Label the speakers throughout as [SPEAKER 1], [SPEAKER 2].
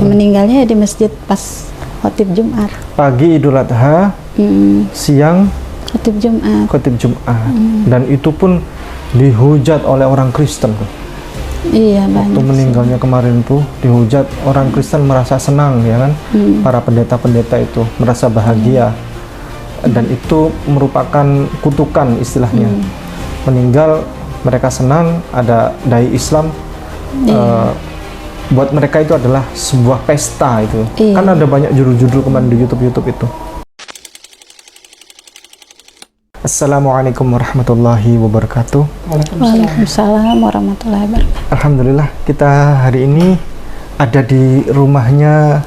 [SPEAKER 1] Meninggalnya di masjid pas khotib Jumat.
[SPEAKER 2] Pagi Idul Adha, siang khotib Jumat. Dan itu pun dihujat oleh orang Kristen.
[SPEAKER 1] Iya, banyak.
[SPEAKER 2] Waktu meninggalnya kemarin tuh dihujat, orang Kristen merasa senang ya kan. Para pendeta-pendeta itu merasa bahagia. Dan itu merupakan kutukan istilahnya. Meninggal mereka senang, ada dai Islam. Buat mereka itu adalah sebuah pesta itu. Kan ada banyak judul-judul kemarin di YouTube itu. Assalamualaikum warahmatullahi wabarakatuh.
[SPEAKER 1] Waalaikumsalam warahmatullahi wabarakatuh.
[SPEAKER 2] Alhamdulillah, kita hari ini ada di rumahnya,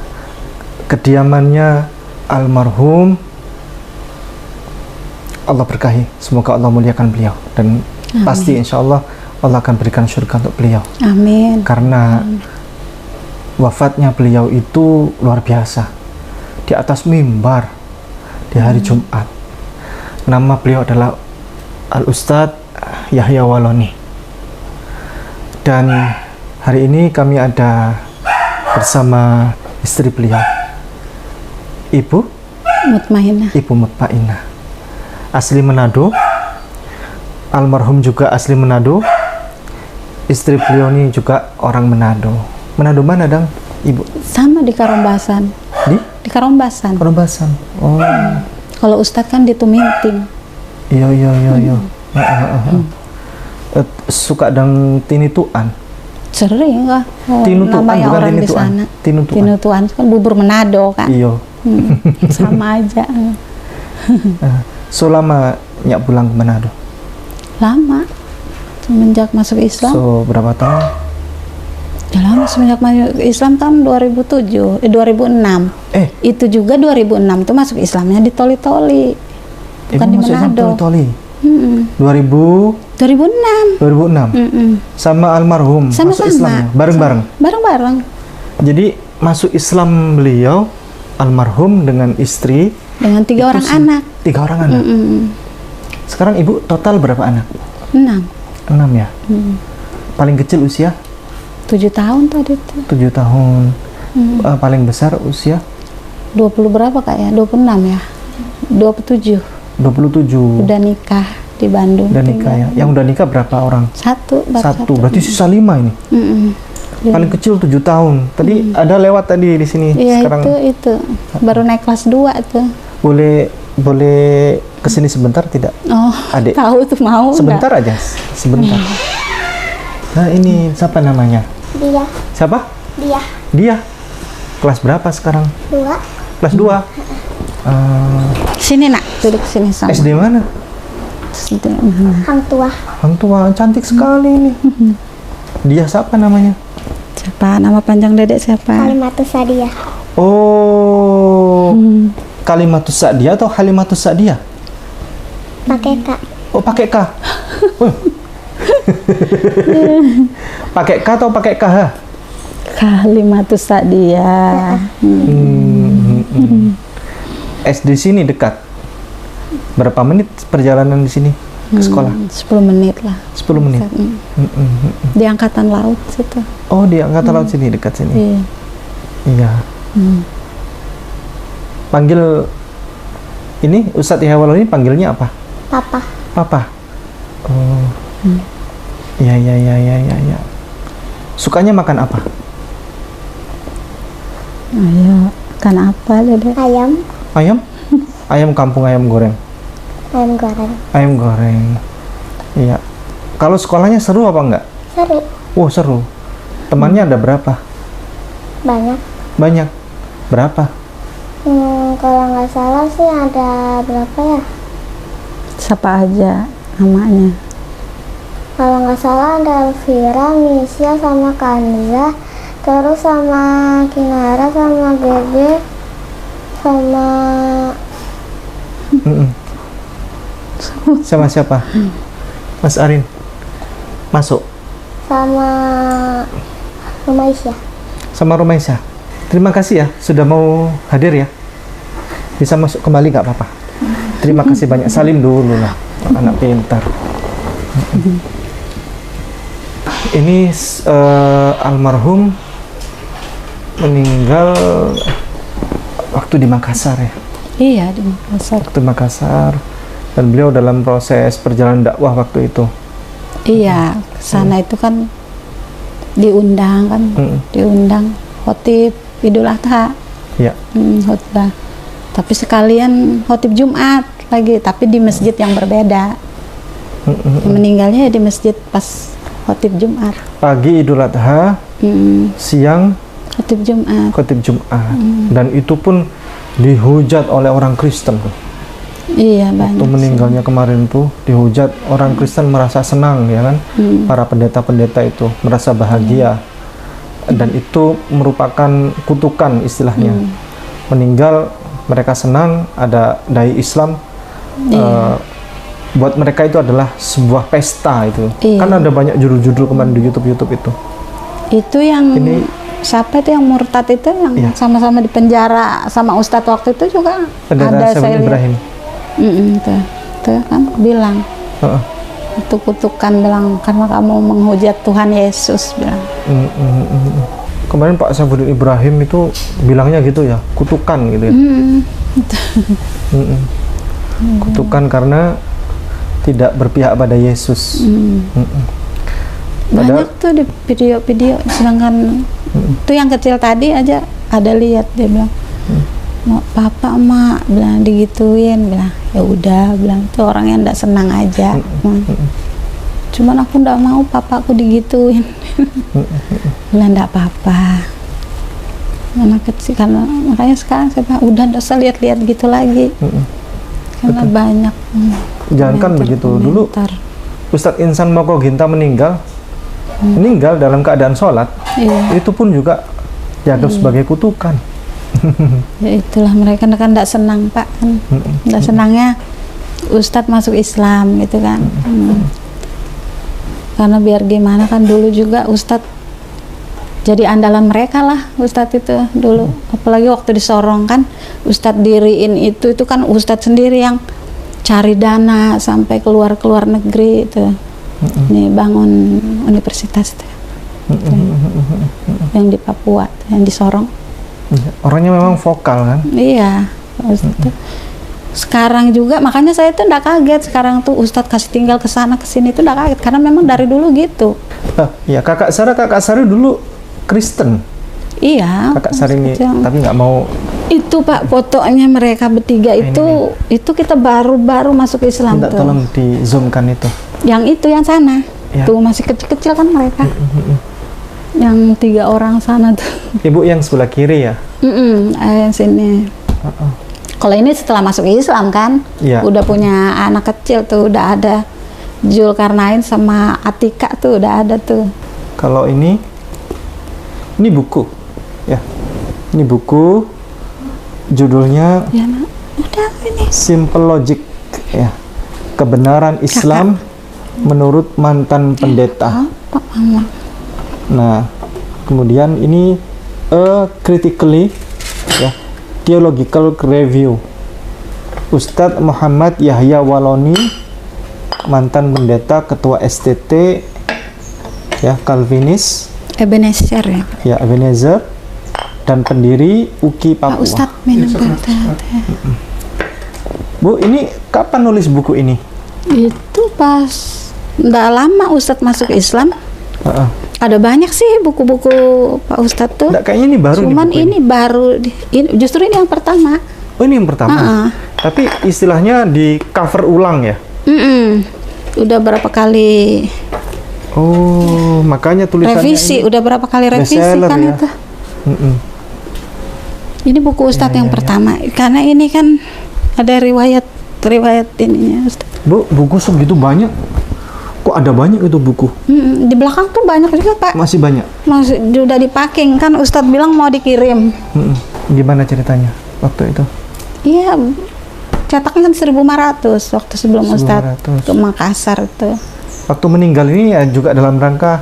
[SPEAKER 2] kediamannya almarhum. Allah berkahi, semoga Allah muliakan beliau, dan pasti insya Allah Allah akan berikan surga untuk beliau.
[SPEAKER 1] Amin.
[SPEAKER 2] Karena wafatnya beliau itu luar biasa, di atas mimbar di hari Jumat. Nama beliau adalah Al-Ustadz Yahya Waloni. Dan hari ini kami ada bersama istri beliau, Ibu Mutmainah, asli Manado. Almarhum juga asli Manado. Istri beliau ini juga orang Manado. Manado mana, Dang? Ibu?
[SPEAKER 1] Sama di Karombasan. Di Karombasan.
[SPEAKER 2] Karombasan. Oh.
[SPEAKER 1] Kalau Ustadz kan di Tuminting.
[SPEAKER 2] Iya. Suka dang tinituan.
[SPEAKER 1] Sering lah.
[SPEAKER 2] Tinutuan
[SPEAKER 1] namanya
[SPEAKER 2] bukan
[SPEAKER 1] orang di
[SPEAKER 2] tinituan.
[SPEAKER 1] sana.
[SPEAKER 2] Tinutuan.
[SPEAKER 1] Tinutuan kan bubur Manado kan.
[SPEAKER 2] Iya.
[SPEAKER 1] Sama aja.
[SPEAKER 2] So lama nyak pulang ke Manado?
[SPEAKER 1] Lama. Semenjak masuk Islam.
[SPEAKER 2] So berapa tahun?
[SPEAKER 1] Ya lama, semenjak masuk Islam tahun 2006. Itu juga 2006 tuh masuk Islamnya di Toli-Toli. Bukan di Manado.
[SPEAKER 2] Toli-Toli. 2006. Sama almarhum masuk Islamnya bareng-bareng.
[SPEAKER 1] Bareng-bareng.
[SPEAKER 2] Jadi masuk Islam beliau almarhum dengan istri
[SPEAKER 1] dengan 3 orang anak.
[SPEAKER 2] 3 orang anak. Sekarang Ibu total berapa anak?
[SPEAKER 1] 6
[SPEAKER 2] ya. Paling kecil usia?
[SPEAKER 1] 7 tahun tadi tuh.
[SPEAKER 2] 7 tahun. Paling besar usia?
[SPEAKER 1] 20 berapa Kak ya? 26 ya? 27. Udah nikah di Bandung.
[SPEAKER 2] Udah nikah ya? Yang udah nikah berapa orang?
[SPEAKER 1] Satu.
[SPEAKER 2] Berarti sisa 5 ini? Paling kecil 7 tahun. Tadi ada lewat tadi di sini.
[SPEAKER 1] Iya,
[SPEAKER 2] sekarang
[SPEAKER 1] itu. Baru naik kelas 2 tuh.
[SPEAKER 2] Boleh kesini sebentar tidak?
[SPEAKER 1] Oh,
[SPEAKER 2] Adik.
[SPEAKER 1] Tahu tuh mau.
[SPEAKER 2] Sebentar aja, sebentar. Nah, ini siapa namanya?
[SPEAKER 3] Dia.
[SPEAKER 2] Siapa?
[SPEAKER 3] Dia.
[SPEAKER 2] Kelas berapa sekarang?
[SPEAKER 3] 2.
[SPEAKER 2] Kelas 2.
[SPEAKER 1] Sini nak, duduk sini sama.
[SPEAKER 2] SD mana?
[SPEAKER 1] SD mana?
[SPEAKER 3] Hang tua.
[SPEAKER 2] Cantik sekali ini. Dia siapa namanya?
[SPEAKER 1] Siapa? Nama panjang dedek siapa?
[SPEAKER 3] Halimatus Sadia.
[SPEAKER 2] Oh. Kalimatus Sa'diyah atau Halimatus Sa'diyah?
[SPEAKER 3] Pakai K.
[SPEAKER 2] Oh, pakai K. Pakai K atau pakai KH?
[SPEAKER 1] Kalimatus Sa'diyah.
[SPEAKER 2] SD sini dekat. Berapa menit perjalanan di sini ke sekolah?
[SPEAKER 1] 10 menit lah.
[SPEAKER 2] 10 menit.
[SPEAKER 1] Di Angkatan Laut situ.
[SPEAKER 2] Oh, di Angkatan Laut sini, dekat sini. Iya. Panggil ini Ustadz Yahya Waloni panggilnya apa? Papa. Oh. Iya. Sukanya makan apa?
[SPEAKER 1] Ayo, makan apa dedek?
[SPEAKER 3] Ayam.
[SPEAKER 2] Ayam kampung, ayam goreng. Ayam goreng. Iya. Kalau sekolahnya seru apa enggak?
[SPEAKER 3] Seru.
[SPEAKER 2] Oh, seru. Temannya ada berapa? Banyak. Berapa?
[SPEAKER 3] Kalau nggak salah sih ada berapa ya?
[SPEAKER 1] Siapa aja namanya?
[SPEAKER 3] Kalau nggak salah ada Elvira, Misya, sama Kanza, terus sama Kinara, sama Bebe, sama
[SPEAKER 2] Sama siapa? Mas Arin. Masuk.
[SPEAKER 3] sama Rumaisya.
[SPEAKER 2] Sama Rumaisya. Terima kasih ya sudah mau hadir ya. Bisa masuk kembali nggak apa-apa. Terima kasih banyak. Salim dulu lah, anak pintar. Ini almarhum meninggal waktu di Makassar ya.
[SPEAKER 1] Iya, di Makassar.
[SPEAKER 2] Waktu Makassar, dan beliau dalam proses perjalanan dakwah waktu itu.
[SPEAKER 1] Iya, sana itu kan diundang kan, diundang khotib Idul Adha.
[SPEAKER 2] Ya.
[SPEAKER 1] Khotbah. Tapi sekalian khotib Jumat lagi, tapi di masjid yang berbeda. Meninggalnya di masjid pas khotib Jumat.
[SPEAKER 2] Pagi Idul Adha, siang
[SPEAKER 1] khotib Jumat.
[SPEAKER 2] khotib Jumat. Dan itu pun dihujat oleh orang Kristen.
[SPEAKER 1] Iya, banyak.
[SPEAKER 2] Waktu meninggalnya kemarin tuh dihujat, orang Kristen merasa senang ya kan. Para pendeta-pendeta itu merasa bahagia. Dan itu merupakan kutukan istilahnya. Meninggal mereka senang, ada dai Islam. Buat mereka itu adalah sebuah pesta itu. Kan ada banyak judul-judul kemarin di YouTube itu.
[SPEAKER 1] Itu yang siapa itu yang murtad itu yang sama-sama di penjara sama Ustadz waktu itu juga
[SPEAKER 2] Pendeta
[SPEAKER 1] ada saya
[SPEAKER 2] Ibrahim.
[SPEAKER 1] Tuh kan bilang. Itu kutukan, bilang karena kamu menghujat Tuhan Yesus, bilang.
[SPEAKER 2] Kemarin Pak Saifuddin Ibrahim itu bilangnya gitu ya, kutukan gitu ya. Kutukan karena tidak berpihak pada Yesus.
[SPEAKER 1] Banyak tuh di video-video, sedangkan itu yang kecil tadi aja ada lihat, dia bilang mau papa emak bilang digituin, bilang ya udah, bilang itu orang yang enggak senang aja. Cuman aku enggak mau papaku digituin. Bilang enggak apa-apa, anak kecil, karena makanya sekarang saya bilang udah enggak usah lihat-lihat gitu lagi. Karena banyak
[SPEAKER 2] jangankan begitu, dulu Ustadz Insan Moko Ginta meninggal dalam keadaan sholat. Itu pun juga dianggap sebagai kutukan.
[SPEAKER 1] Ya itulah, mereka kan tidak senang Pak, kan tidak senangnya Ustadz masuk Islam gitu kan. Karena biar gimana kan dulu juga Ustadz jadi andalan mereka lah, Ustadz itu dulu. Apalagi waktu di Sorong kan Ustadz diriin itu kan Ustadz sendiri yang cari dana sampai keluar negeri itu. Ini bangun universitas itu. Yang di Papua, yang di Sorong.
[SPEAKER 2] Orangnya memang vokal kan?
[SPEAKER 1] Iya. Sekarang juga makanya saya tuh enggak kaget sekarang tuh Ustadz kasih tinggal ke sana ke sini tuh enggak kaget, karena memang dari dulu gitu.
[SPEAKER 2] Ya Kakak Sari dulu Kristen.
[SPEAKER 1] Iya.
[SPEAKER 2] Kakak Sari ini tapi nggak mau.
[SPEAKER 1] Itu Pak fotonya mereka bertiga itu kita baru masuk Islam.
[SPEAKER 2] Minta
[SPEAKER 1] tuh.
[SPEAKER 2] Tolong di zoomkan itu.
[SPEAKER 1] Yang itu yang sana.
[SPEAKER 2] Ya.
[SPEAKER 1] Tuh masih kecil-kecil kan mereka. Yang 3 orang sana tuh.
[SPEAKER 2] Ibu yang sebelah kiri ya?
[SPEAKER 1] Sini. Kalau ini setelah masuk Islam kan, udah punya anak kecil tuh, udah ada Zulkarnain sama Atika tuh, udah ada tuh.
[SPEAKER 2] Kalau ini buku, ya. Ini buku, judulnya
[SPEAKER 1] Ya, Nak. Udah ini.
[SPEAKER 2] Simple Logic, ya. Kebenaran Islam menurut mantan pendeta.
[SPEAKER 1] Pak Mama.
[SPEAKER 2] Nah, kemudian ini critically, ya, theological review. Ustadz Muhammad Yahya Waloni, mantan pendeta, ketua STT, ya, Calvinis,
[SPEAKER 1] Ebenezer ya.
[SPEAKER 2] Ya, Ebenezer, dan pendiri UKI Papua.
[SPEAKER 1] Pak Ustadz minum teh.
[SPEAKER 2] Bu, ini kapan nulis buku ini?
[SPEAKER 1] Itu pas nggak lama Ustadz masuk Islam. Ada banyak sih buku-buku Pak Ustadz tuh.
[SPEAKER 2] Nggak, kayaknya ini baru.
[SPEAKER 1] Cuman ini baru, justru ini yang pertama.
[SPEAKER 2] Oh, ini yang pertama. Tapi istilahnya di cover ulang ya?
[SPEAKER 1] Udah berapa kali?
[SPEAKER 2] Oh, makanya tulisannya
[SPEAKER 1] revisi, udah berapa kali revisi kan ya? Itu. Ini buku Ustadz yang pertama, karena ini kan ada riwayat ininya Ustadz.
[SPEAKER 2] Bu, buku segitu banyak? Kok ada banyak itu buku?
[SPEAKER 1] Di belakang tuh banyak juga Pak.
[SPEAKER 2] Masih banyak?
[SPEAKER 1] Masih udah dipacking kan, Ustadz bilang mau dikirim.
[SPEAKER 2] Gimana ceritanya waktu itu?
[SPEAKER 1] Iya, cetaknya kan 1.500 waktu sebelum Ustadz ke Makassar itu.
[SPEAKER 2] Waktu meninggal ini ya juga dalam rangka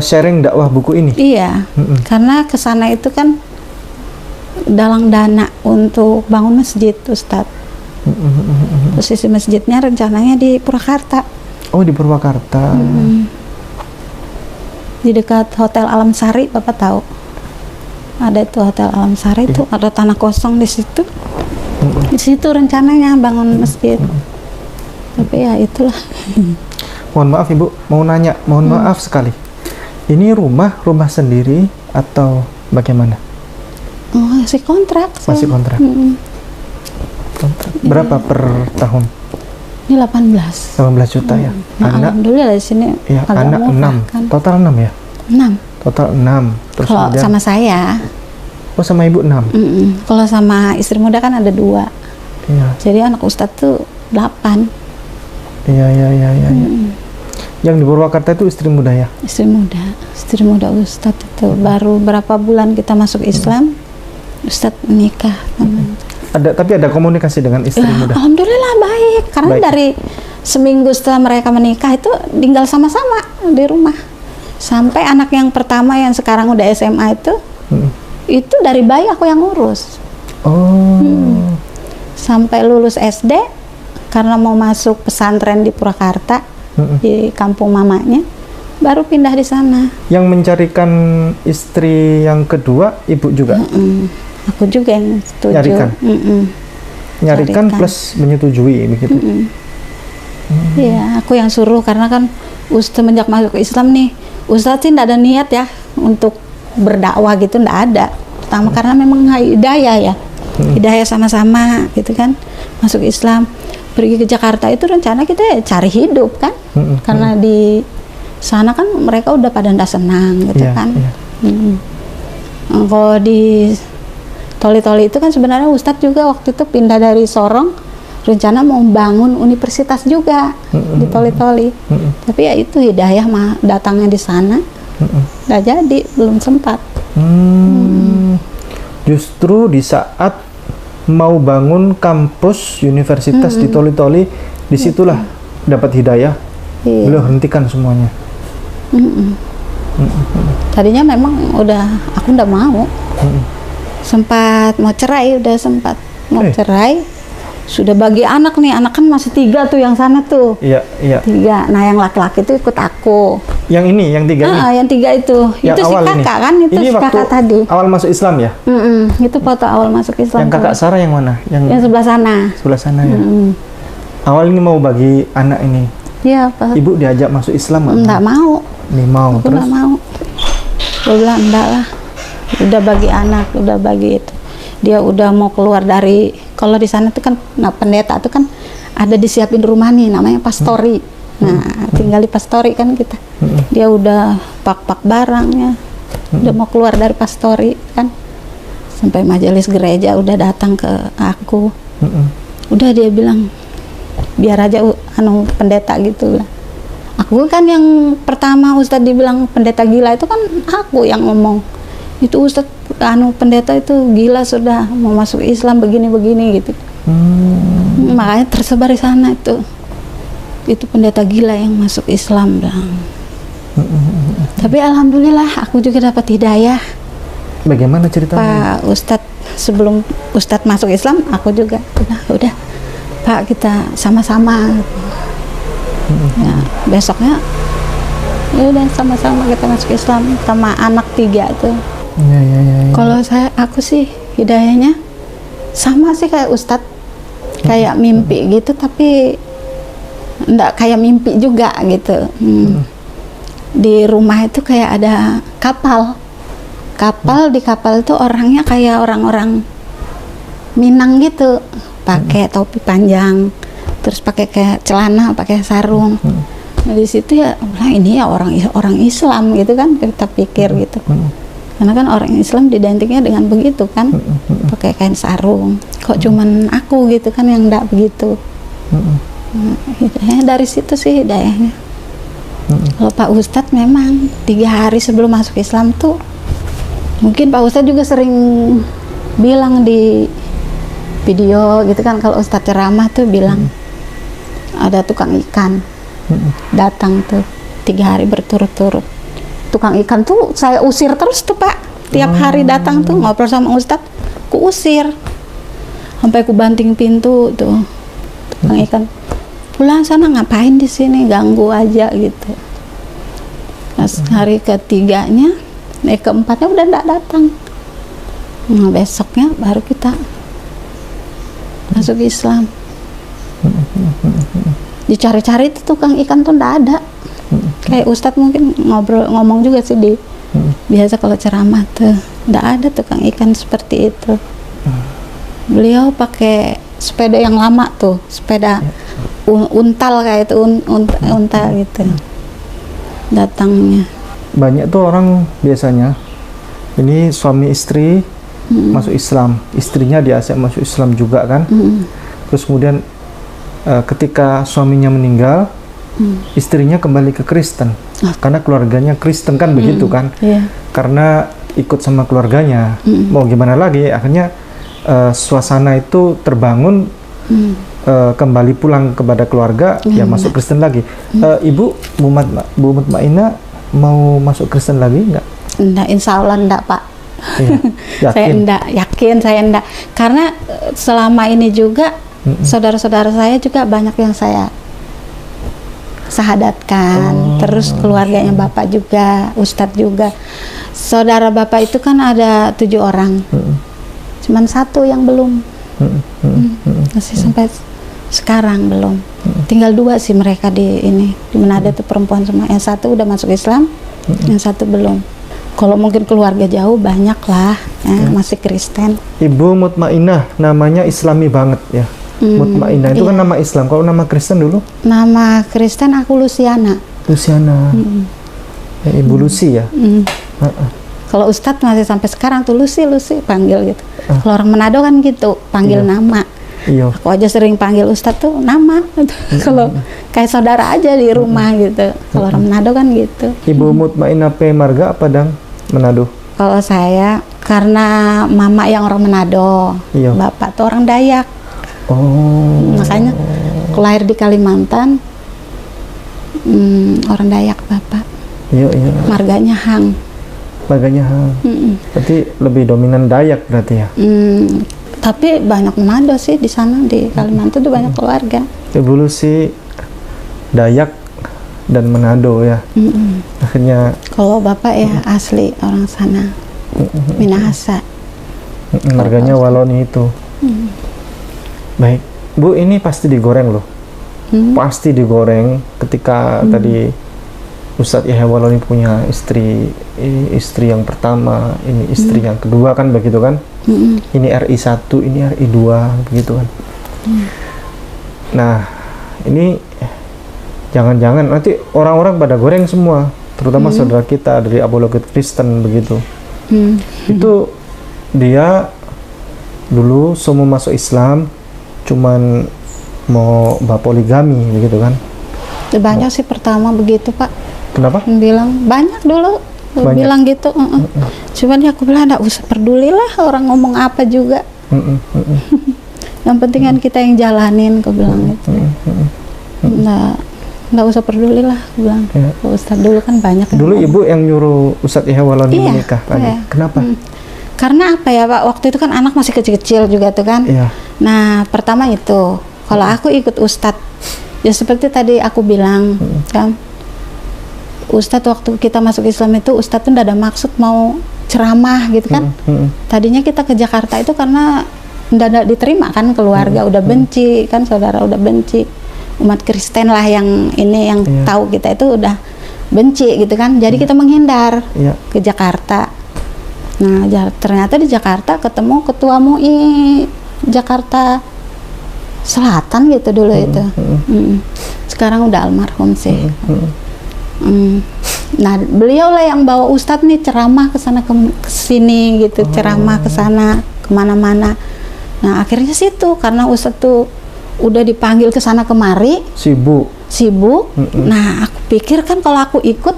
[SPEAKER 2] sharing dakwah buku ini?
[SPEAKER 1] Iya, karena kesana itu kan dalang dana untuk bangun masjid Ustadz. Posisi masjidnya rencananya di Purwakarta.
[SPEAKER 2] Oh, di Purwakarta.
[SPEAKER 1] Di dekat Hotel Alam Sari, Bapak tahu? ada itu Hotel Alam Sari itu ada tanah kosong di situ. Di situ rencananya bangun masjid. Tapi ya itulah.
[SPEAKER 2] Mohon maaf Ibu, mau nanya, mohon maaf sekali. Ini rumah sendiri atau bagaimana?
[SPEAKER 1] Oh, masih kontrak.
[SPEAKER 2] Masih kontrak. Kontrak. Berapa per tahun?
[SPEAKER 1] Ini 18.
[SPEAKER 2] 18 juta ya.
[SPEAKER 1] Nah,
[SPEAKER 2] Anak,
[SPEAKER 1] alhamdulillah di sini
[SPEAKER 2] ya,
[SPEAKER 1] agak
[SPEAKER 2] anak
[SPEAKER 1] murah
[SPEAKER 2] 6.
[SPEAKER 1] kan.
[SPEAKER 2] Total 6 ya?
[SPEAKER 1] 6.
[SPEAKER 2] Total 6. Terus
[SPEAKER 1] Kalau
[SPEAKER 2] kemudian,
[SPEAKER 1] sama saya,
[SPEAKER 2] oh sama Ibu 6.
[SPEAKER 1] kalau sama istri muda kan ada 2.
[SPEAKER 2] Iya.
[SPEAKER 1] Jadi anak Ustadz tuh 8.
[SPEAKER 2] Iya. Yang di Purwakarta itu istri muda ya?
[SPEAKER 1] Istri muda Ustadz itu baru berapa bulan kita masuk Islam, Ustadz menikah.
[SPEAKER 2] Tapi ada komunikasi dengan istri muda?
[SPEAKER 1] Alhamdulillah baik, karena
[SPEAKER 2] Baik.
[SPEAKER 1] dari seminggu setelah mereka menikah itu tinggal sama-sama di rumah. Sampai anak yang pertama yang sekarang udah SMA itu dari bayi aku yang ngurus.
[SPEAKER 2] Oh.
[SPEAKER 1] Sampai lulus SD, karena mau masuk pesantren di Purwakarta, di kampung mamanya, baru pindah di sana.
[SPEAKER 2] Yang mencarikan istri yang kedua, Ibu juga?
[SPEAKER 1] Aku juga yang setuju.
[SPEAKER 2] Nyarikan? Nyarikan
[SPEAKER 1] Carikan.
[SPEAKER 2] plus menyetujui begitu?
[SPEAKER 1] Iya, aku yang suruh karena kan semenjak masuk Islam nih, Ustadz sih nggak ada niat ya untuk berdakwah gitu, nggak ada. Pertama karena memang hidayah ya, hidayah sama-sama gitu kan, masuk Islam. Pergi ke Jakarta itu rencana kita cari hidup kan, karena di sana kan mereka udah pada ndak senang gitu kan. Kalau di Toli-Toli itu kan sebenarnya Ustadz juga waktu itu pindah dari Sorong, rencana mau bangun universitas juga di Toli-Toli. Tapi ya itu hidayah mah datangnya di sana, nggak jadi, belum sempat.
[SPEAKER 2] Justru di saat mau bangun kampus universitas di Toli-Toli, disitulah dapat hidayah.
[SPEAKER 1] Iya.
[SPEAKER 2] Beliau hentikan semuanya.
[SPEAKER 1] Tadinya memang aku udah mau. Sempat mau cerai, udah sempat mau cerai. Sudah bagi anak nih, anak kan masih 3 tuh yang sana tuh.
[SPEAKER 2] Iya.
[SPEAKER 1] 3. Nah yang laki-laki itu ikut aku.
[SPEAKER 2] Yang ini, yang 3 ini?
[SPEAKER 1] Yang 3 itu.
[SPEAKER 2] Yang
[SPEAKER 1] itu si
[SPEAKER 2] awal
[SPEAKER 1] kakak
[SPEAKER 2] ini.
[SPEAKER 1] kan, itu
[SPEAKER 2] ini
[SPEAKER 1] si kakak tadi.
[SPEAKER 2] Awal masuk Islam ya?
[SPEAKER 1] Itu foto awal masuk Islam.
[SPEAKER 2] Yang kakak Sarah yang mana?
[SPEAKER 1] Yang sebelah sana.
[SPEAKER 2] Sebelah sana ya? Awal ini mau bagi anak ini?
[SPEAKER 1] Iya, Pak.
[SPEAKER 2] Ibu diajak masuk Islam nggak?
[SPEAKER 1] Nggak mau.
[SPEAKER 2] Nih mau,
[SPEAKER 1] Aku
[SPEAKER 2] terus?
[SPEAKER 1] nggak mau. Gue bilang enggak lah. Udah bagi anak, udah bagi itu. Dia udah mau keluar dari, kalau di sana tuh kan, nah pendeta tuh kan ada disiapin rumah nih, namanya pastori. Nah, tinggal di pastori kan kita. Dia udah pak-pak barangnya, udah mau keluar dari pastori kan. Sampai majelis gereja udah datang ke aku. Udah dia bilang, biar aja pendeta gitu lah. Aku kan yang pertama Ustadz dibilang pendeta gila itu kan aku yang ngomong. Itu Ustadz pendeta itu gila sudah mau masuk Islam begini-begini gitu. Makanya tersebar di sana itu pendeta gila yang masuk Islam bilang. Tapi alhamdulillah aku juga dapat hidayah.
[SPEAKER 2] Bagaimana ceritanya?
[SPEAKER 1] Pak Ustadz sebelum Ustadz masuk Islam aku juga udah Pak kita sama-sama. Ya, besoknya ya udah sama-sama kita masuk Islam sama anak 3 tuh.
[SPEAKER 2] Ya.
[SPEAKER 1] Kalau aku sih hidayahnya sama sih kayak Ustadz, kayak mimpi gitu, tapi enggak kayak mimpi juga gitu. Di rumah itu kayak ada kapal. Di kapal itu orangnya kayak orang-orang Minang gitu, pakai topi panjang, terus pakai kayak celana, pakai sarung. Nah, di situ ya, ini ya orang Islam gitu kan, kita pikir gitu. Karena kan orang Islam identiknya dengan begitu kan, pakai kain sarung. Kok cuman aku gitu kan yang enggak begitu. Hidayahnya dari situ sih hidayahnya. Kalau Pak Ustadz memang 3 hari sebelum masuk Islam tuh, mungkin Pak Ustadz juga sering bilang di video gitu kan, kalau Ustadz ceramah tuh bilang ada tukang ikan datang tuh 3 hari berturut-turut. Tukang ikan tuh saya usir terus tuh Pak, tiap hari datang tuh ngobrol sama Ustadz, ku usir sampai ku banting pintu tuh tukang ikan, pulang sana ngapain di sini, ganggu aja gitu. Nah, hari ketiganya, keempatnya udah nggak datang. Nah, besoknya baru kita masuk Islam. Dicari-cari itu tukang ikan tuh ndak ada. Kayak Ustadz mungkin ngomong juga sih di biasa kalau ceramah tuh ndak ada tukang ikan seperti itu. Beliau pakai sepeda yang lama tuh, sepeda untal kayak itu, untal gitu datangnya.
[SPEAKER 2] Banyak tuh orang biasanya ini suami istri masuk Islam, istrinya diajak masuk Islam juga kan. Terus kemudian ketika suaminya meninggal, istrinya kembali ke Kristen karena keluarganya Kristen kan, begitu kan. Karena ikut sama keluarganya, mau gimana lagi, akhirnya suasana itu terbangun, kembali pulang kepada keluarga, ya masuk Kristen lagi. Ibu Bu Mutmainah mau masuk Kristen lagi enggak?
[SPEAKER 1] Enggak, insya Allah enggak, Pak.
[SPEAKER 2] Iya,
[SPEAKER 1] Saya enggak, yakin saya enggak. Karena selama ini juga saudara-saudara saya juga banyak yang saya sahadatkan. Terus keluarganya Bapak juga, Ustadz juga. Saudara Bapak itu kan ada 7 orang. Cuman 1 yang belum. Masih sampai sekarang belum. Tinggal 2 sih mereka di Manado tuh perempuan semua. Yang 1 udah masuk Islam, yang 1 belum. Kalau mungkin keluarga jauh banyak lah, masih Kristen.
[SPEAKER 2] Ibu Mutmainah namanya Islami banget ya. Mutmainah itu kan nama Islam. Kalau nama Kristen dulu?
[SPEAKER 1] Nama Kristen aku Luciana.
[SPEAKER 2] Luciana. Ibu Lucy ya.
[SPEAKER 1] Kalau Ustadz masih sampai sekarang tuh Lucy panggil gitu. Kalau orang Manado kan gitu, panggil nama.
[SPEAKER 2] Iya.
[SPEAKER 1] Aku aja sering panggil Ustadz tuh nama. Kalau kayak saudara aja di rumah gitu. Kalau orang Manado kan gitu.
[SPEAKER 2] Ibu Mutmainah P. Marga apa dang Manado?
[SPEAKER 1] Kalau saya karena mama yang orang Manado, bapak tuh orang Dayak. Makanya lahir di Kalimantan, orang Dayak bapak.
[SPEAKER 2] Iya.
[SPEAKER 1] Marganya Hang.
[SPEAKER 2] Marganya Hang. Berarti lebih dominan Dayak berarti ya?
[SPEAKER 1] Tapi banyak Manado sih di sana, di Kalimantan tuh banyak keluarga.
[SPEAKER 2] Ibu Lucy Dayak dan Manado ya. Akhirnya
[SPEAKER 1] kalau bapak ya asli orang sana, Minahasa.
[SPEAKER 2] Marganya Waloni itu. Baik, Bu, ini pasti digoreng loh. Pasti digoreng ketika tadi Ustadz Yahya Waloni punya istri yang pertama, ini istri yang kedua kan, begitu kan? Ini RI 1, ini RI 2, begitu kan? Nah, ini jangan-jangan nanti orang-orang pada goreng semua, terutama saudara kita dari apologet Kristen begitu. Itu dia dulu semua masuk Islam, cuman mau poligami begitu kan?
[SPEAKER 1] Banyak sih pertama begitu, Pak.
[SPEAKER 2] Kenapa?
[SPEAKER 1] Bilang banyak dulu. Bilang gitu. Cuman ya aku bilang nggak usah peduli lah orang ngomong apa juga. Yang penting kan kita yang jalanin, aku bilang gitu. Nggak usah peduli lah, aku bilang. Ustadz dulu kan banyak.
[SPEAKER 2] Dulu ibu yang nyuruh Ustadz Yahya Waloni menikah lagi. Kenapa?
[SPEAKER 1] Karena apa ya Pak, waktu itu kan anak masih kecil-kecil juga tuh kan. Nah pertama itu, kalau aku ikut Ustadz, ya seperti tadi aku bilang kan, Ustadz waktu kita masuk Islam itu Ustadz tuh nggak ada maksud mau ceramah gitu kan. Tadinya kita ke Jakarta itu karena nggak diterima kan, keluarga udah benci kan, saudara udah benci, umat Kristen lah yang ini yang tahu kita itu udah benci gitu kan. Jadi kita menghindar ke Jakarta. Nah ternyata di Jakarta ketemu ketua MUI Jakarta Selatan gitu dulu itu. Sekarang udah almarhum sih. Nah beliau lah yang bawa Ustadz nih ceramah ke sana ke sini gitu, ceramah ke sana kemana-mana. Nah akhirnya situ karena Ustadz tuh udah dipanggil ke sana kemari, sibuk. Nah aku pikir kan kalau aku ikut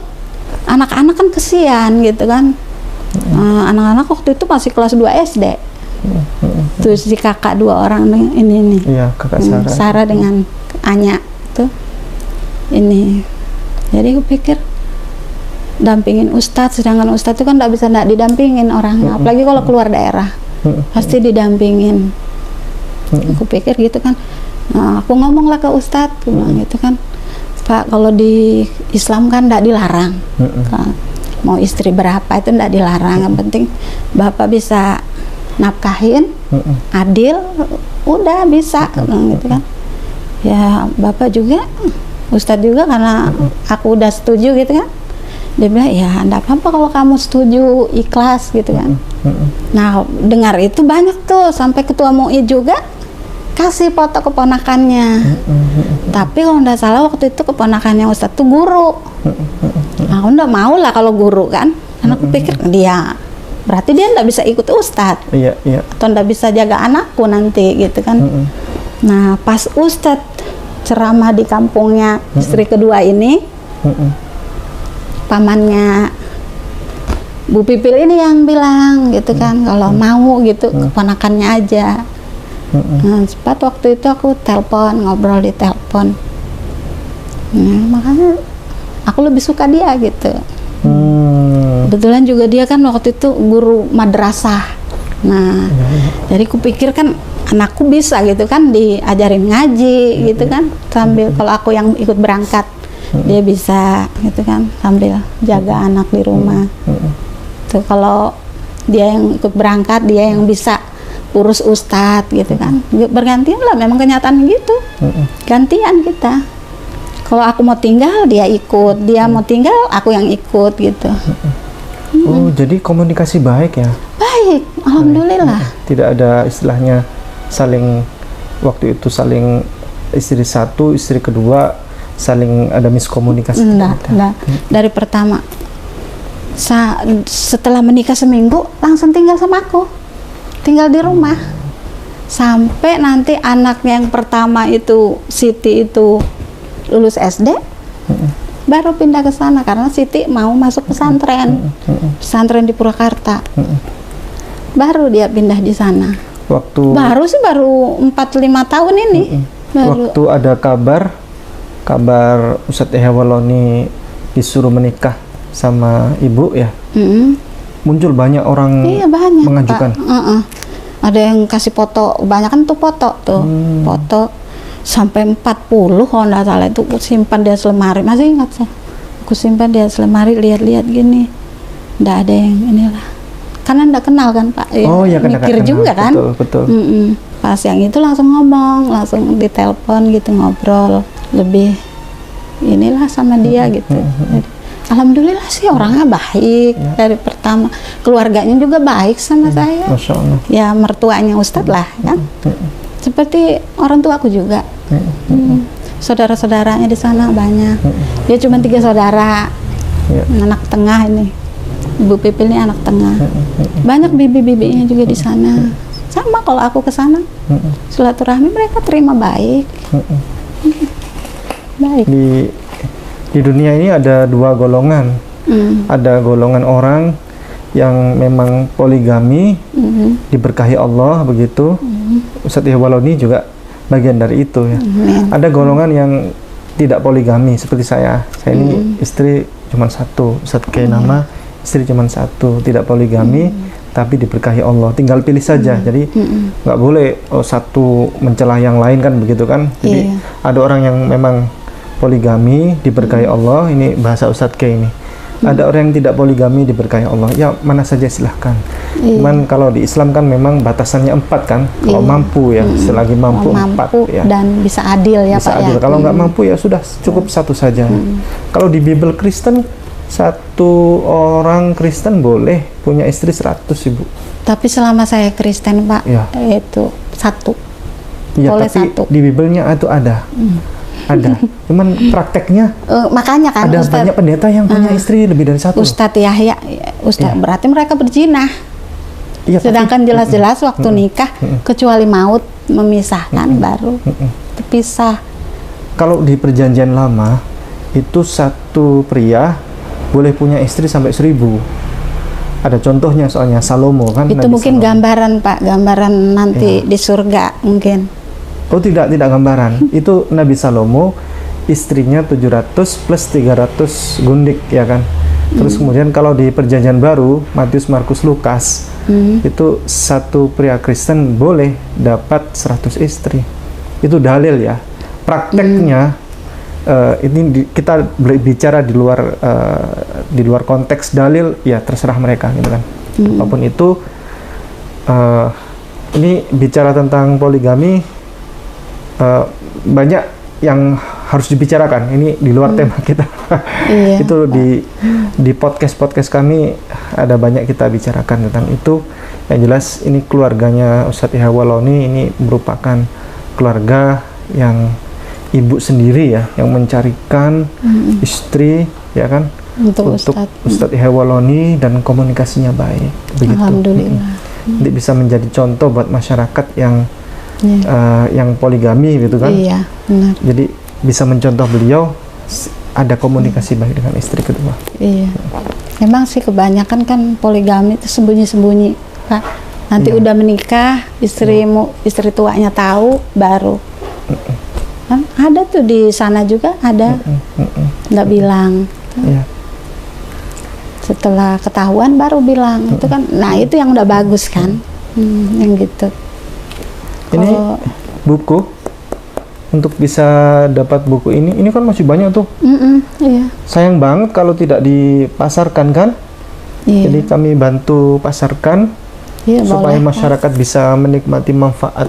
[SPEAKER 1] anak-anak kan kesian gitu kan. Anak-anak waktu itu masih kelas 2 SD. Terus si kakak 2 orang ini.
[SPEAKER 2] Iya, kakak Sarah.
[SPEAKER 1] Sarah dengan Anya tuh ini. Jadi aku pikir dampingin Ustadz, sedangkan Ustadz itu kan nggak didampingin orangnya, apalagi kalau keluar daerah pasti didampingin. Aku pikir gitu kan. Nah, aku ngomong lah ke Ustadz, aku bilang gitu kan, Pak, kalau di Islam kan nggak dilarang, mau istri berapa itu nggak dilarang, yang penting Bapak bisa nafkahin, adil, udah bisa gitu kan. Ya Bapak juga, Ustadz juga, karena aku udah setuju gitu kan, dia bilang ya enggak apa-apa kalau kamu setuju, ikhlas gitu kan. Nah dengar itu banyak tuh, sampai ketua MUI juga kasih foto keponakannya. Tapi kalau enggak salah waktu itu keponakannya Ustadz tuh guru. Aku enggak mau lah kalau guru kan, karena aku pikir dia berarti dia enggak bisa ikut Ustadz, atau enggak bisa jaga anakku nanti gitu kan. Nah pas Ustadz ceramah di kampungnya istri kedua ini, pamannya Bu Pipil ini yang bilang gitu kan, kalau mau gitu keponakannya aja. Nah cepat waktu itu aku telepon, ngobrol di telepon. Nah, makanya aku lebih suka dia gitu. Kebetulan juga dia kan waktu itu guru madrasah. Nah jadi kupikir kan anakku bisa gitu kan diajarin ngaji gitu kan, sambil kalau aku yang ikut berangkat dia bisa gitu kan sambil jaga anak di rumah. Tuh kalau dia yang ikut berangkat, dia yang bisa urus ustadz gitu kan, bergantian lah, memang kenyataan gitu. Gantian kita, kalau aku mau tinggal dia ikut, dia mau tinggal aku yang ikut gitu.
[SPEAKER 2] Oh jadi komunikasi baik ya?
[SPEAKER 1] Baik, alhamdulillah.
[SPEAKER 2] Tidak ada istilahnya saling, waktu itu saling istri satu, istri kedua saling ada miskomunikasi?
[SPEAKER 1] Enggak. Dari pertama setelah menikah seminggu langsung tinggal sama aku, tinggal di rumah sampai nanti anaknya yang pertama itu, Siti itu lulus SD, baru pindah ke sana karena Siti mau masuk pesantren, pesantren di Purwakarta. Baru dia pindah di sana. Baru 4-5 tahun ini.
[SPEAKER 2] Waktu ada kabar Ustadz Ehawaloni disuruh menikah sama ibu ya, muncul banyak orang mengajukan. Ada yang kasih foto, banyak kan tuh foto foto sampai 40 kalau nggak salah, itu aku simpan di lemari, masih ingat saya. Aku simpan di lemari, lihat-lihat gini, nggak ada yang inilah. Karena nggak kenal kan Pak, mikir juga kan. Betul.
[SPEAKER 1] Pas yang itu langsung ngomong, langsung ditelepon gitu, ngobrol lebih inilah sama dia gitu. Alhamdulillah sih orangnya baik dari pertama, keluarganya juga baik sama saya.
[SPEAKER 2] Masya Allah.
[SPEAKER 1] Ya mertuanya Ustadz lah kan, seperti orang tua aku juga. Saudara-saudaranya di sana banyak. Dia cuma 3 saudara, anak tengah ini. Ibu Pipil ini anak tengah. Banyak bibi-bibinya juga di sana. Sama kalau aku ke sana, silaturahmi mereka terima baik. Baik.
[SPEAKER 2] Di dunia ini ada 2 golongan. Ada golongan orang yang memang poligami, diberkahi Allah begitu. Ustadz Ehawaloni juga bagian dari itu ya. Ada golongan yang tidak poligami seperti saya. Saya ini istri cuma 1, Ustadz Kainama istri cuma 1, tidak poligami, tapi diberkahi Allah. Tinggal pilih saja. Jadi nggak boleh satu mencela yang lain kan begitu kan. Jadi ada orang yang memang poligami diberkahi Allah, ini bahasa Ustadz K ini. Ada orang yang tidak poligami diberkahi Allah. Ya mana saja silahkan. Cuman kalau di Islam kan memang batasannya 4 kan. Kalau mampu ya, selagi mampu 4 ya.
[SPEAKER 1] Dan bisa adil ya
[SPEAKER 2] bisa
[SPEAKER 1] Pak
[SPEAKER 2] adil.
[SPEAKER 1] ya.
[SPEAKER 2] Kalau nggak mampu ya sudah cukup 1 saja. Kalau di Bible Kristen 1 orang Kristen boleh punya istri 100 Ibu.
[SPEAKER 1] Tapi selama saya Kristen Pak, itu 1.
[SPEAKER 2] Ya,
[SPEAKER 1] boleh
[SPEAKER 2] tapi
[SPEAKER 1] 1.
[SPEAKER 2] di Biblenya itu ada. Ada. Cuman prakteknya
[SPEAKER 1] makanya kan
[SPEAKER 2] ada
[SPEAKER 1] Ustadz,
[SPEAKER 2] banyak pendeta yang punya istri lebih dari 1.
[SPEAKER 1] Ustadz Yahya, berarti mereka berzina.
[SPEAKER 2] Ya,
[SPEAKER 1] sedangkan jelas-jelas waktu nikah kecuali maut memisahkan baru terpisah.
[SPEAKER 2] Kalau di perjanjian lama itu 1 pria boleh punya istri sampai 1000. Ada contohnya soalnya Salomo kan.
[SPEAKER 1] Itu
[SPEAKER 2] Nabi
[SPEAKER 1] mungkin
[SPEAKER 2] Salomo.
[SPEAKER 1] Gambaran Pak, gambaran nanti di surga mungkin.
[SPEAKER 2] Oh tidak gambaran. Itu Nabi Salomo istrinya 700 plus 300 gundik ya kan. Terus kemudian kalau di perjanjian baru Matius, Markus, Lukas itu 1 pria Kristen boleh dapat 100 istri. Itu dalil ya. Prakteknya ini kita bicara di luar konteks dalil ya, terserah mereka gitu kan. Apapun itu Ini bicara tentang poligami, banyak yang harus dibicarakan. Ini di luar tema kita.
[SPEAKER 1] Iya,
[SPEAKER 2] Itu di podcast kami ada banyak kita bicarakan tentang itu. Yang jelas ini keluarganya Ustadz Yahya Waloni ini merupakan keluarga yang ibu sendiri ya, yang mencarikan istri ya kan
[SPEAKER 1] untuk
[SPEAKER 2] Ustadz Yahya Waloni, dan komunikasinya baik begitu.
[SPEAKER 1] Alhamdulillah.
[SPEAKER 2] Jadi bisa menjadi contoh buat masyarakat yang yang poligami gitu kan.
[SPEAKER 1] Iya, benar.
[SPEAKER 2] Jadi bisa mencontoh beliau ada komunikasi baik dengan istri kedua.
[SPEAKER 1] Iya. Memang sih kebanyakan kan poligami itu sembunyi-sembunyi, Pak. Nanti
[SPEAKER 2] Iya.
[SPEAKER 1] udah menikah, istri tuanya tahu baru. Kan ada tuh di sana juga ada. Nggak bilang.
[SPEAKER 2] Iya.
[SPEAKER 1] Setelah ketahuan baru bilang. Itu kan, nah itu yang udah bagus kan. Yang gitu.
[SPEAKER 2] Ini
[SPEAKER 1] Kalau-
[SPEAKER 2] buku untuk bisa dapat buku ini kan masih banyak tuh.
[SPEAKER 1] Iya.
[SPEAKER 2] Sayang banget kalau tidak dipasarkan kan.
[SPEAKER 1] Iya.
[SPEAKER 2] Jadi kami bantu pasarkan
[SPEAKER 1] Iya,
[SPEAKER 2] supaya
[SPEAKER 1] boleh,
[SPEAKER 2] masyarakat bisa menikmati manfaat,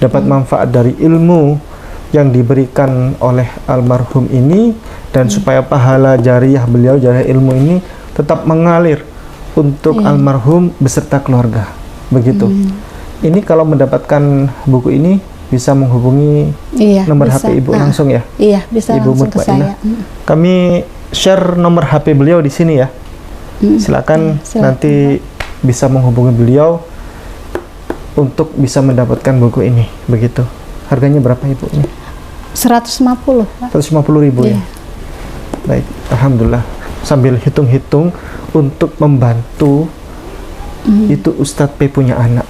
[SPEAKER 2] dapat manfaat dari ilmu yang diberikan oleh almarhum ini, dan supaya pahala jariah beliau, jariah ilmu ini tetap mengalir untuk almarhum beserta keluarga. Begitu. Ini kalau mendapatkan buku ini bisa menghubungi
[SPEAKER 1] Iya,
[SPEAKER 2] nomor
[SPEAKER 1] bisa.
[SPEAKER 2] HP Ibu langsung ya.
[SPEAKER 1] Iya, bisa
[SPEAKER 2] Ibu
[SPEAKER 1] langsung ke
[SPEAKER 2] Mutmainah.
[SPEAKER 1] saya.
[SPEAKER 2] Kami share nomor HP beliau di sini ya. Silakan
[SPEAKER 1] silakan.
[SPEAKER 2] nanti bisa menghubungi beliau untuk bisa mendapatkan buku ini. Begitu. Harganya berapa Ibu ini?
[SPEAKER 1] 150, Pak.
[SPEAKER 2] 150.000 ya.
[SPEAKER 1] Iya.
[SPEAKER 2] Baik, alhamdulillah. Sambil hitung-hitung untuk membantu itu Ustadz P punya anak.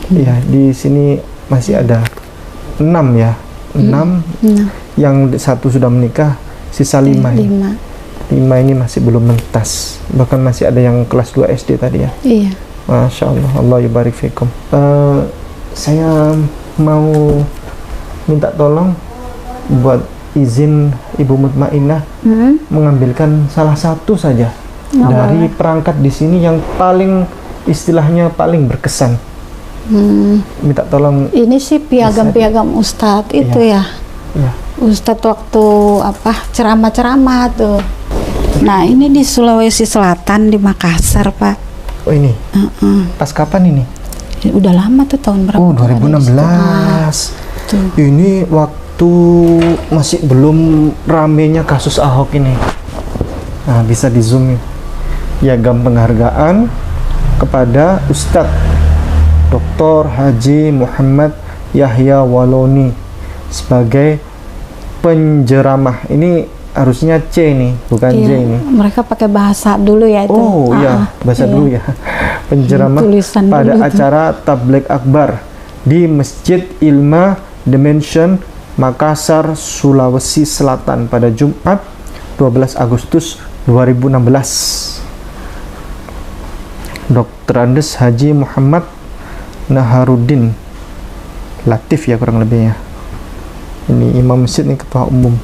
[SPEAKER 2] Ya, di sini masih ada 6 ya. 6 yang satu sudah menikah, sisa 5 ini. 5 ini masih belum mentas. Bahkan masih ada yang kelas 2 SD tadi ya.
[SPEAKER 1] Iya.
[SPEAKER 2] Masya Allah, Allah yubarik fikum. Saya mau minta tolong buat izin Ibu Mutmainah mengambilkan salah satu saja dari perangkat di sini yang paling istilahnya paling berkesan. Minta tolong.
[SPEAKER 1] Ini sih piagam-piagam Ustadz itu ya.
[SPEAKER 2] Ya.
[SPEAKER 1] Ustadz waktu ceramah-ceramah tuh. Nah, ini di Sulawesi Selatan di Makassar, Pak.
[SPEAKER 2] Oh ini. Pas kapan ini?
[SPEAKER 1] Udah lama tuh, tahun berapa?
[SPEAKER 2] Oh,
[SPEAKER 1] tuh ada
[SPEAKER 2] 2016.
[SPEAKER 1] tuh.
[SPEAKER 2] Ini waktu masih belum ramenya kasus Ahok ini. Nah, bisa di zoom ya. Piagam penghargaan kepada Ustadz Dr. Haji Muhammad Yahya Waloni sebagai penjeramah. Ini harusnya C nih, bukan J
[SPEAKER 1] Iya,
[SPEAKER 2] ini.
[SPEAKER 1] mereka pakai bahasa dulu ya itu.
[SPEAKER 2] Oh iya, bahasa
[SPEAKER 1] iya.
[SPEAKER 2] dulu ya. Penjeramah
[SPEAKER 1] Tulisan
[SPEAKER 2] pada
[SPEAKER 1] dulu tuh.
[SPEAKER 2] acara Tabligh Akbar di Masjid Ilma Dimension Makassar, Sulawesi Selatan pada Jumat 12 Agustus 2016. Dr. Andes Haji Muhammad Naharuddin Latif ya kurang lebihnya. Ini imam masjid, ini ketua umum.